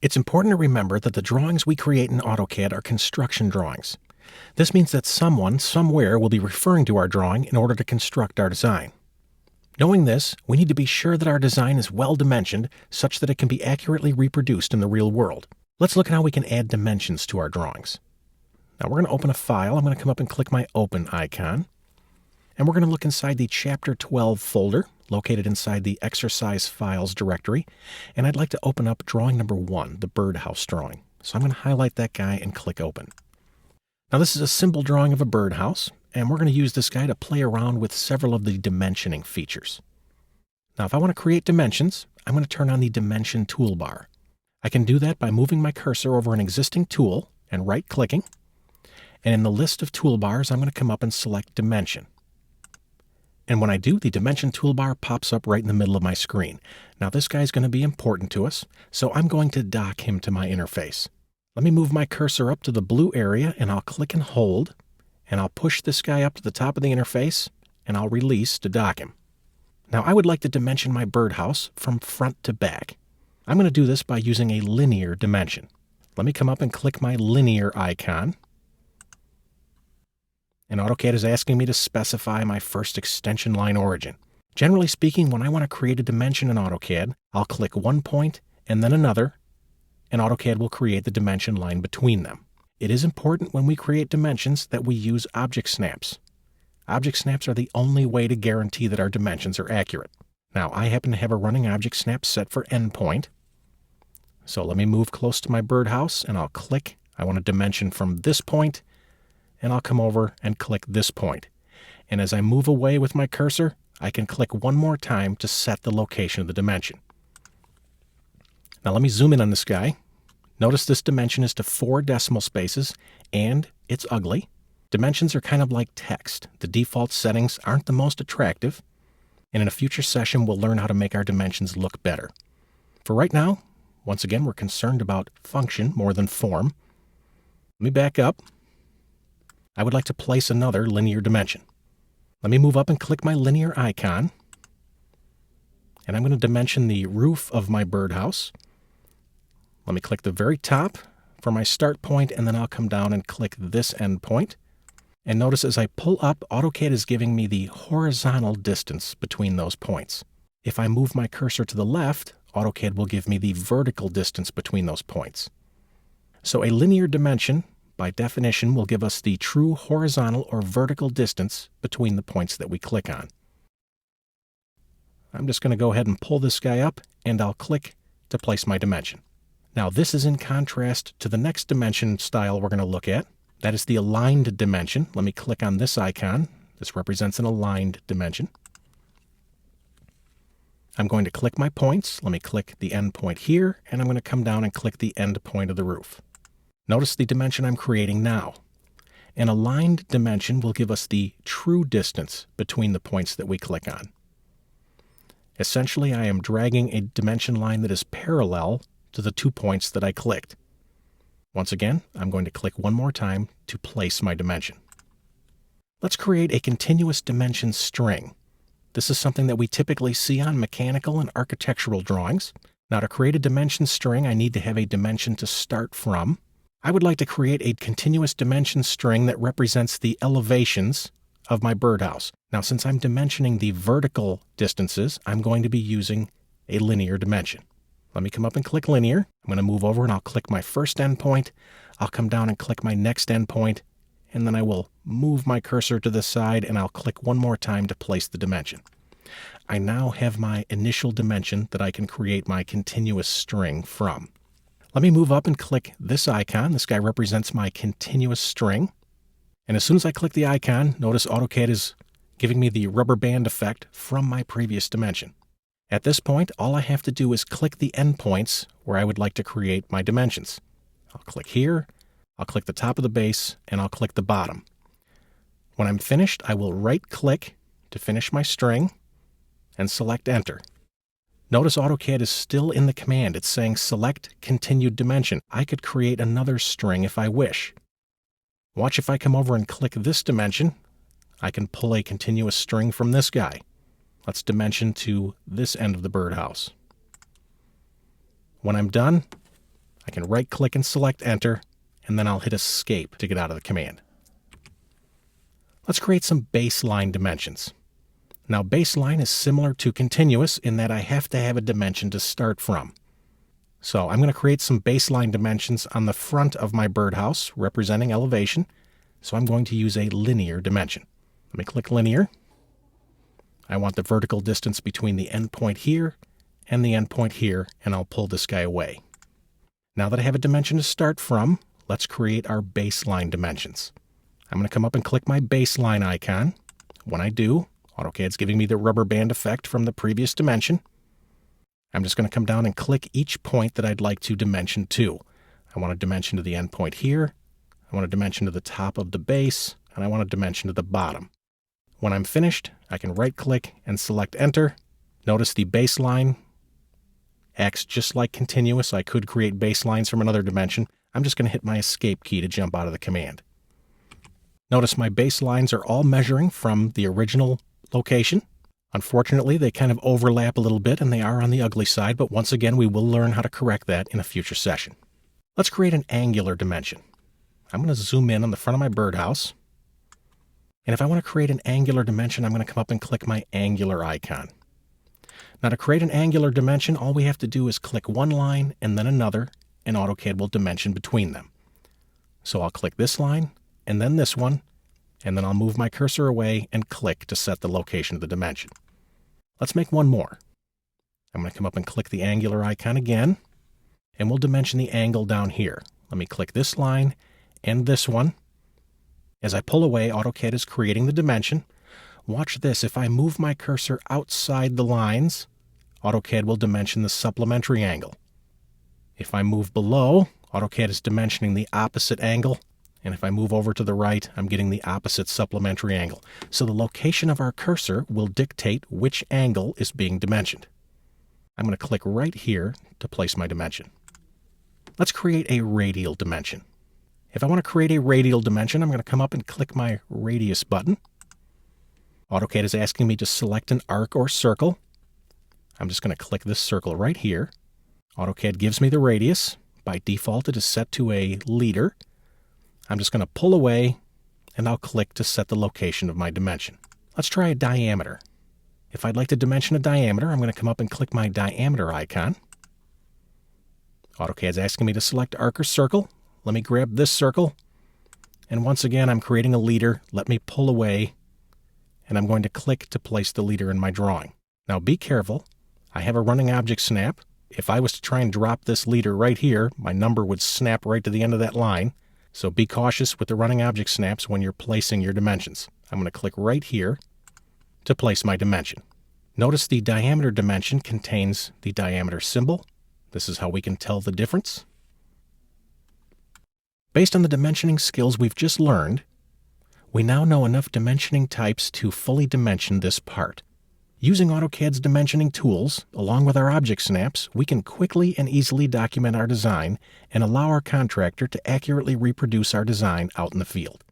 It's important to remember that the drawings we create in Autocad are construction drawings. This means that someone, somewhere, will be referring to our drawing in order to construct our design. Knowing this, we need to be sure that our design is well dimensioned such that it can be accurately reproduced in the real world. Let's look at how we can add dimensions to our drawings. Now we're going to open a file. I'm going to come up and click my Open icon. And we're going to look inside the Chapter 12 folder, located inside the Exercise Files directory. And I'd like to open up drawing number 1, the birdhouse drawing. So I'm going to highlight that guy and click Open. Now this is a simple drawing of a birdhouse, and we're going to use this guy to play around with several of the dimensioning features. Now if I want to create dimensions, I'm going to turn on the Dimension toolbar. I can do that by moving my cursor over an existing tool and right-clicking. And in the list of toolbars, I'm going to come up and select Dimension. And when I do, the Dimension toolbar pops up right in the middle of my screen. Now this guy's going to be important to us, so I'm going to dock him to my interface. Let me move my cursor up to the blue area, and I'll click and hold, and I'll push this guy up to the top of the interface, and I'll release to dock him. Now I would like to dimension my birdhouse from front to back. I'm going to do this by using a linear dimension. Let me come up and click my linear icon. And AutoCAD is asking me to specify my first extension line origin. Generally speaking, when I want to create a dimension in AutoCAD, I'll click one point and then another, and AutoCAD will create the dimension line between them. It is important when we create dimensions that we use object snaps. Object snaps are the only way to guarantee that our dimensions are accurate. Now, I happen to have a running object snap set for endpoint. So let me move close to my birdhouse, and I'll click. I want to dimension from this point, and I'll come over and click this point. And as I move away with my cursor, I can click one more time to set the location of the dimension. Now let me zoom in on this guy. Notice this dimension is to 4 decimal spaces, and it's ugly. Dimensions are kind of like text. The default settings aren't the most attractive, and in a future session we'll learn how to make our dimensions look better. For right now, once again, we're concerned about function more than form. Let me back up. I would like to place another linear dimension. Let me move up and click my linear icon. And I'm going to dimension the roof of my birdhouse. Let me click the very top for my start point, and then I'll come down and click this end point. And notice as I pull up, AutoCAD is giving me the horizontal distance between those points. If I move my cursor to the left, AutoCAD will give me the vertical distance between those points. So a linear dimension, by definition, will give us the true horizontal or vertical distance between the points that we click on. I'm just going to go ahead and pull this guy up, and I'll click to place my dimension. Now this is in contrast to the next dimension style we're going to look at. That is the aligned dimension. Let me click on this icon. This represents an aligned dimension. I'm going to click my points. Let me click the end point here, and I'm going to come down and click the end point of the roof. Notice the dimension I'm creating now. An aligned dimension will give us the true distance between the points that we click on. Essentially, I am dragging a dimension line that is parallel to the 2 points that I clicked. Once again, I'm going to click one more time to place my dimension. Let's create a continuous dimension string. This is something that we typically see on mechanical and architectural drawings. Now, to create a dimension string, I need to have a dimension to start from. I would like to create a continuous dimension string that represents the elevations of my birdhouse. Now, since I'm dimensioning the vertical distances, I'm going to be using a linear dimension. Let me come up and click linear. I'm going to move over and I'll click my first endpoint. I'll come down and click my next endpoint, and then I will move my cursor to the side and I'll click one more time to place the dimension. I now have my initial dimension that I can create my continuous string from. Let me move up and click this icon. This guy represents my continuous string. And as soon as I click the icon, notice AutoCAD is giving me the rubber band effect from my previous dimension. At this point, all I have to do is click the endpoints where I would like to create my dimensions. I'll click here, I'll click the top of the base, and I'll click the bottom. When I'm finished, I will right-click to finish my string and select Enter. Notice AutoCAD is still in the command. It's saying Select Continued Dimension. I could create another string if I wish. Watch if I come over and click this dimension, I can pull a continuous string from this guy. Let's dimension to this end of the birdhouse. When I'm done, I can right-click and select Enter, and then I'll hit Escape to get out of the command. Let's create some baseline dimensions. Now, baseline is similar to continuous in that I have to have a dimension to start from. So I'm going to create some baseline dimensions on the front of my birdhouse representing elevation. So I'm going to use a linear dimension. Let me click linear. I want the vertical distance between the endpoint here and the endpoint here, and I'll pull this guy away. Now that I have a dimension to start from, let's create our baseline dimensions. I'm going to come up and click my baseline icon. When I do, AutoCAD's giving me the rubber band effect from the previous dimension. I'm just going to come down and click each point that I'd like to dimension to. I want a dimension to the endpoint here. I want a dimension to the top of the base, and I want a dimension to the bottom. When I'm finished, I can right-click and select Enter. Notice the baseline acts just like continuous. I could create baselines from another dimension. I'm just going to hit my Escape key to jump out of the command. Notice my baselines are all measuring from the original location. Unfortunately, they kind of overlap a little bit, and they are on the ugly side, but once again, we will learn how to correct that in a future session. Let's create an angular dimension. I'm going to zoom in on the front of my birdhouse. And if I want to create an angular dimension, I'm going to come up and click my angular icon. Now, to create an angular dimension, all we have to do is click one line and then another, and AutoCAD will dimension between them. So I'll click this line and then this one, and then I'll move my cursor away and click to set the location of the dimension. Let's make one more. I'm going to come up and click the angular icon again, and we'll dimension the angle down here. Let me click this line and this one. As I pull away, AutoCAD is creating the dimension. Watch this. If I move my cursor outside the lines, AutoCAD will dimension the supplementary angle. If I move below, AutoCAD is dimensioning the opposite angle. And if I move over to the right, I'm getting the opposite supplementary angle. So the location of our cursor will dictate which angle is being dimensioned. I'm going to click right here to place my dimension. Let's create a radial dimension. If I want to create a radial dimension, I'm going to come up and click my radius button. AutoCAD is asking me to select an arc or circle. I'm just going to click this circle right here. AutoCAD gives me the radius. By default, it is set to a liter. I'm just going to pull away, and I'll click to set the location of my dimension. Let's try a diameter. If I'd like to dimension a diameter, I'm going to come up and click my diameter icon. AutoCAD's asking me to select arc or circle. Let me grab this circle, and once again, I'm creating a liter. Let me pull away, and I'm going to click to place the liter in my drawing. Now be careful. I have a running object snap. If I was to try and drop this liter right here, my number would snap right to the end of that line. So be cautious with the running object snaps when you're placing your dimensions. I'm going to click right here to place my dimension. Notice the diameter dimension contains the diameter symbol. This is how we can tell the difference. Based on the dimensioning skills we've just learned, we now know enough dimensioning types to fully dimension this part. Using AutoCAD's dimensioning tools, along with our object snaps, we can quickly and easily document our design and allow our contractor to accurately reproduce our design out in the field.